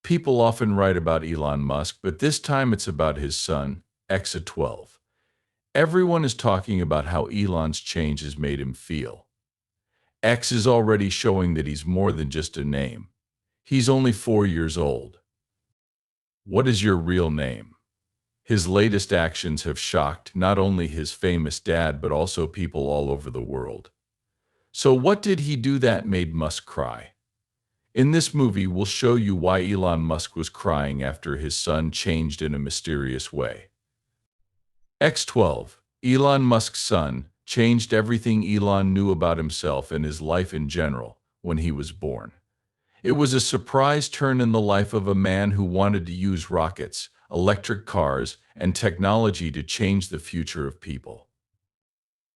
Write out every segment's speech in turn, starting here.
People often write about Elon Musk, but this time it's about his son, Exa 12. Everyone is talking about how Elon's change has made him feel. X is already showing that he's more than just a name. He's only 4 years old. What is your real name? His latest actions have shocked not only his famous dad, but also people all over the world. So what did he do that made Musk cry? In this movie, we'll show you why Elon Musk was crying after his son changed in a mysterious way. X12, Elon Musk's son, changed everything Elon knew about himself and his life in general when he was born. It was a surprise turn in the life of a man who wanted to use rockets, electric cars, and technology to change the future of people.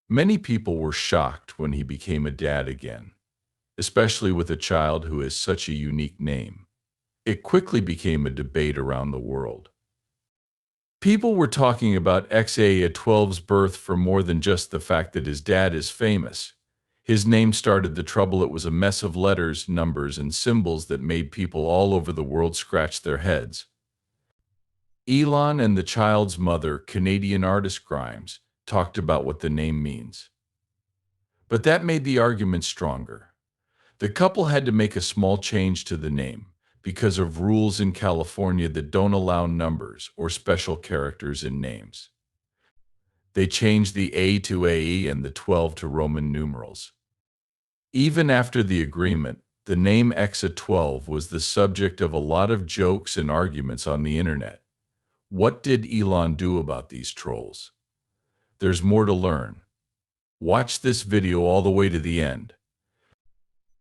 Many people were shocked when he became a dad again, especially with a child who has such a unique name. It quickly became a debate around the world. People were talking about XA12's birth for more than just the fact that his dad is famous. His name started the trouble. It was a mess of letters, numbers, and symbols that made people all over the world scratch their heads. Elon and the child's mother, Canadian artist Grimes, talked about what the name means. But that made the argument stronger. The couple had to make a small change to the name because of rules in California that don't allow numbers or special characters in names. They changed the A to AE and the 12 to Roman numerals. Even after the agreement, the name Exa 12 was the subject of a lot of jokes and arguments on the internet. What did Elon do about these trolls? There's more to learn. Watch this video all the way to the end.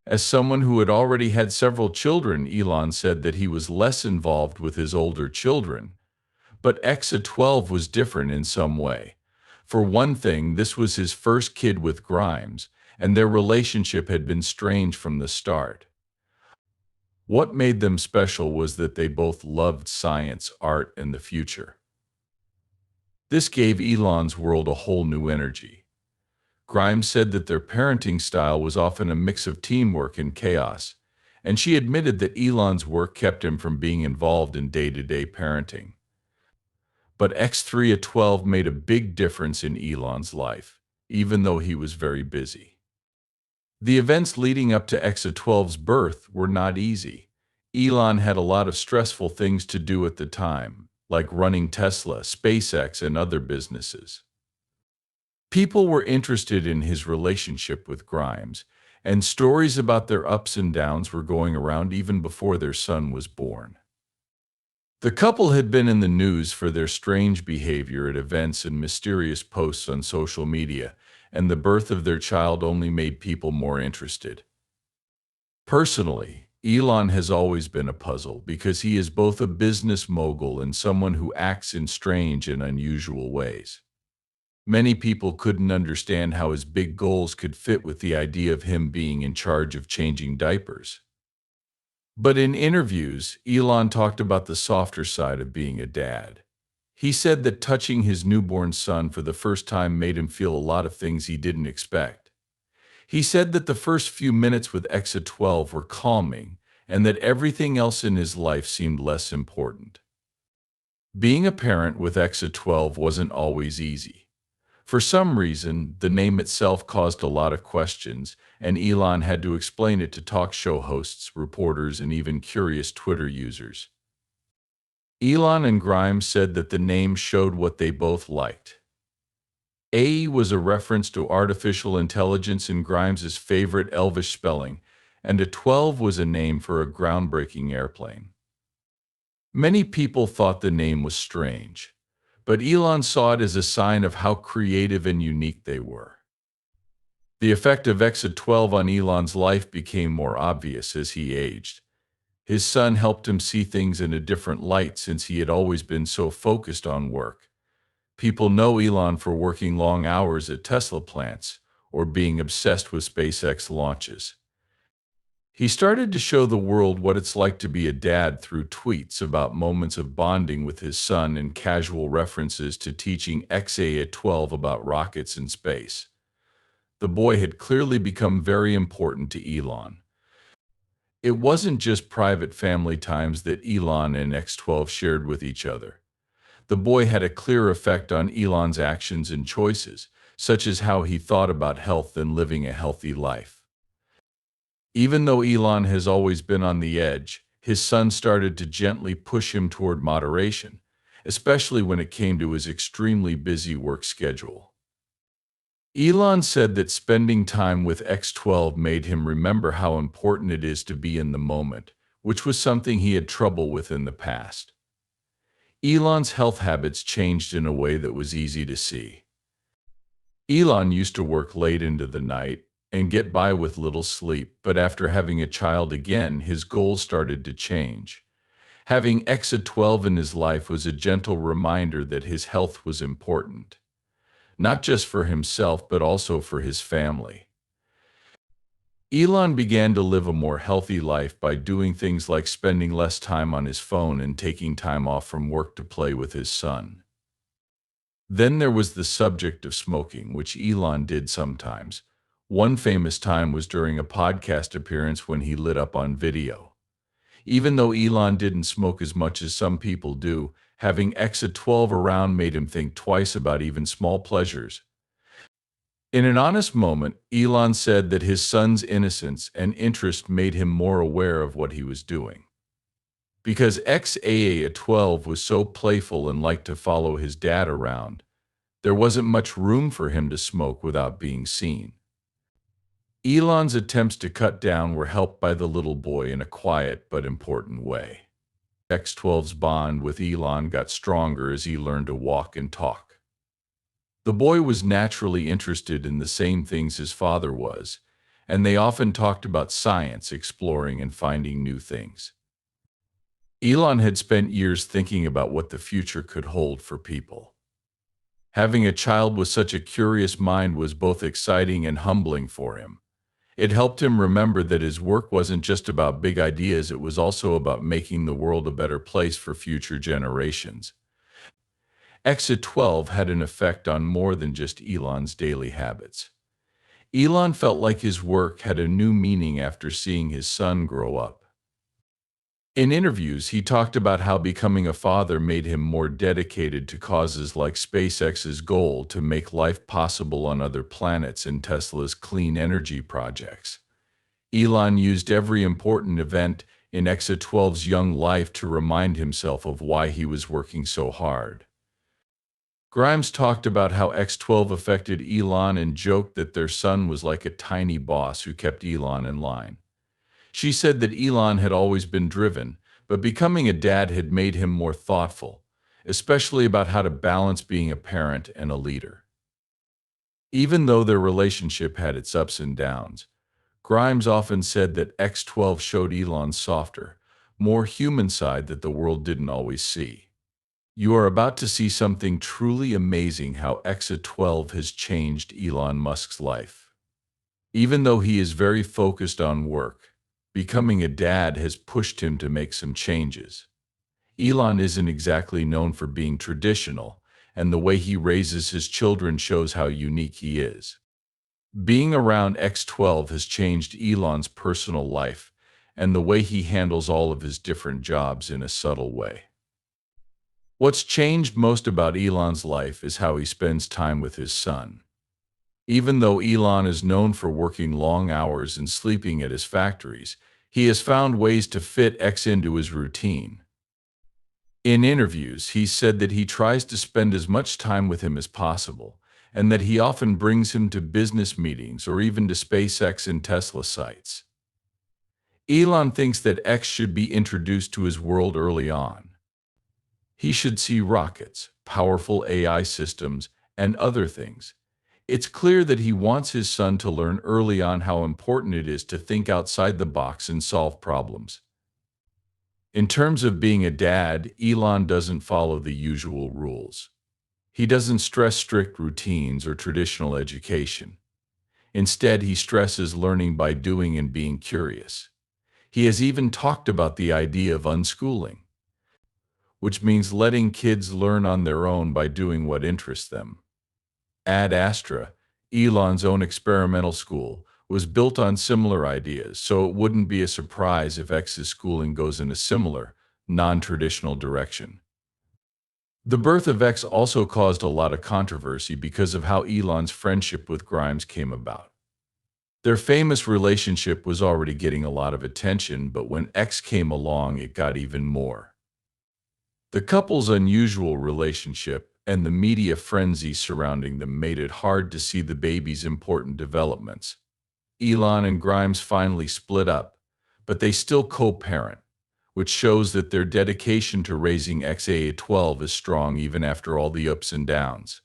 As someone who had already had several children, Elon said that he was less involved with his older children. But Exa 12 was different in some way. For one thing, this was his first kid with Grimes, and their relationship had been strange from the start. What made them special was that they both loved science, art, and the future. This gave Elon's world a whole new energy. Grimes said that their parenting style was often a mix of teamwork and chaos, and she admitted that Elon's work kept him from being involved in day-to-day parenting. But X3A12 made a big difference in Elon's life, even though he was very busy. The events leading up to Exa12's birth were not easy. Elon had a lot of stressful things to do at the time, like running Tesla, SpaceX, and other businesses. People were interested in his relationship with Grimes, and stories about their ups and downs were going around even before their son was born. The couple had been in the news for their strange behavior at events and mysterious posts on social media, and the birth of their child only made people more interested. Personally, Elon has always been a puzzle because he is both a business mogul and someone who acts in strange and unusual ways. Many people couldn't understand how his big goals could fit with the idea of him being in charge of changing diapers. But in interviews, Elon talked about the softer side of being a dad. He said that touching his newborn son for the first time made him feel a lot of things he didn't expect. He said that the first few minutes with Exa 12 were calming and that everything else in his life seemed less important. Being a parent with Exa 12 wasn't always easy. For some reason, the name itself caused a lot of questions, and Elon had to explain it to talk show hosts, reporters, and even curious Twitter users. Elon and Grimes said that the name showed what they both liked. AE was a reference to artificial intelligence in Grimes's favorite elvish spelling, and a 12 was a name for a groundbreaking airplane. Many people thought the name was strange, but Elon saw it as a sign of how creative and unique they were. The effect of Exa 12 on Elon's life became more obvious as he aged. His son helped him see things in a different light since he had always been so focused on work. People know Elon for working long hours at Tesla plants or being obsessed with SpaceX launches. He started to show the world what it's like to be a dad through tweets about moments of bonding with his son and casual references to teaching XA12 about rockets and space. The boy had clearly become very important to Elon. It wasn't just private family times that Elon and X12 shared with each other. The boy had a clear effect on Elon's actions and choices, such as how he thought about health and living a healthy life. Even though Elon has always been on the edge, his son started to gently push him toward moderation, especially when it came to his extremely busy work schedule. Elon said that spending time with X12 made him remember how important it is to be in the moment, which was something he had trouble with in the past. Elon's health habits changed in a way that was easy to see. Elon used to work late into the night and get by with little sleep, but after having a child again, his goals started to change. Having Exa-12 in his life was a gentle reminder that his health was important, not just for himself, but also for his family. Elon began to live a more healthy life by doing things like spending less time on his phone and taking time off from work to play with his son. Then there was the subject of smoking, which Elon did sometimes. One famous time was during a podcast appearance when he lit up on video. Even though Elon didn't smoke as much as some people do, having Exa-12 around made him think twice about even small pleasures. In an honest moment, Elon said that his son's innocence and interest made him more aware of what he was doing. Because Exa-12 was so playful and liked to follow his dad around, there wasn't much room for him to smoke without being seen. Elon's attempts to cut down were helped by the little boy in a quiet but important way. X12's bond with Elon got stronger as he learned to walk and talk. The boy was naturally interested in the same things his father was, and they often talked about science, exploring, and finding new things. Elon had spent years thinking about what the future could hold for people. Having a child with such a curious mind was both exciting and humbling for him. It helped him remember that his work wasn't just about big ideas, it was also about making the world a better place for future generations. Exa-12 had an effect on more than just Elon's daily habits. Elon felt like his work had a new meaning after seeing his son grow up. In interviews, he talked about how becoming a father made him more dedicated to causes like SpaceX's goal to make life possible on other planets and Tesla's clean energy projects. Elon used every important event in Exa-12's young life to remind himself of why he was working so hard. Grimes talked about how X12 affected Elon and joked that their son was like a tiny boss who kept Elon in line. She said that Elon had always been driven, but becoming a dad had made him more thoughtful, especially about how to balance being a parent and a leader. Even though their relationship had its ups and downs, Grimes often said that X12 showed Elon's softer, more human side that the world didn't always see. You are about to see something truly amazing: how Exa-12 has changed Elon Musk's life. Even though he is very focused on work, becoming a dad has pushed him to make some changes. Elon isn't exactly known for being traditional, and the way he raises his children shows how unique he is. Being around X12 has changed Elon's personal life and the way he handles all of his different jobs in a subtle way. What's changed most about Elon's life is how he spends time with his son. Even though Elon is known for working long hours and sleeping at his factories, he has found ways to fit X into his routine. In interviews, he said that he tries to spend as much time with him as possible, and that he often brings him to business meetings or even to SpaceX and Tesla sites. Elon thinks that X should be introduced to his world early on. He should see rockets, powerful AI systems, and other things. It's clear that he wants his son to learn early on how important it is to think outside the box and solve problems. In terms of being a dad, Elon doesn't follow the usual rules. He doesn't stress strict routines or traditional education. Instead, he stresses learning by doing and being curious. He has even talked about the idea of unschooling, which means letting kids learn on their own by doing what interests them. Ad Astra, Elon's own experimental school, was built on similar ideas, so it wouldn't be a surprise if X's schooling goes in a similar, non-traditional direction. The birth of X also caused a lot of controversy because of how Elon's friendship with Grimes came about. Their famous relationship was already getting a lot of attention, but when X came along, it got even more. The couple's unusual relationship and the media frenzy surrounding them made it hard to see the baby's important developments. Elon and Grimes finally split up, but they still co-parent, which shows that their dedication to raising XA12 is strong even after all the ups and downs.